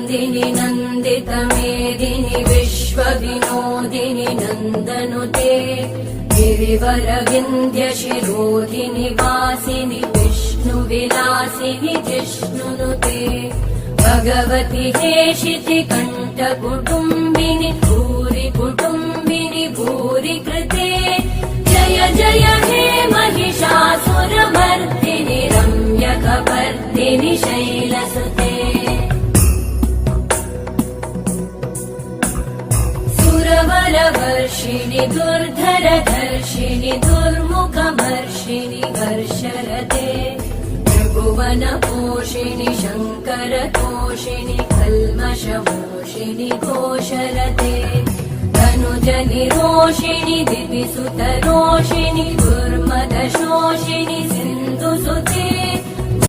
नन्दिनि नन्दितमेदिनि विश्वविनोदिनि नन्दनुते गिरिवरविन्द्यशिरोधिनि वासिनि विष्णुविलासिनि जिष्णुनुते भगवति हेशिति कण्ठकुटुम्बिनि भूरि कुटुम्बिनि भूरि कृते जय जय हे महिषासुरमर्दिनि रम्यकपर्दिनि शैलसुते सुरवरवर्षिणि दुर्धरधर्षिणि दुर्मुखमर्षिणि वर्षरते त्रिभुवनपोषिणि शङ्करतोषिणि कल्मषमोषिणि घोषरते धनुजनिरोषिणि दिविसुतरोषिणि दुर्मदशोषिणि सिन्धुसुते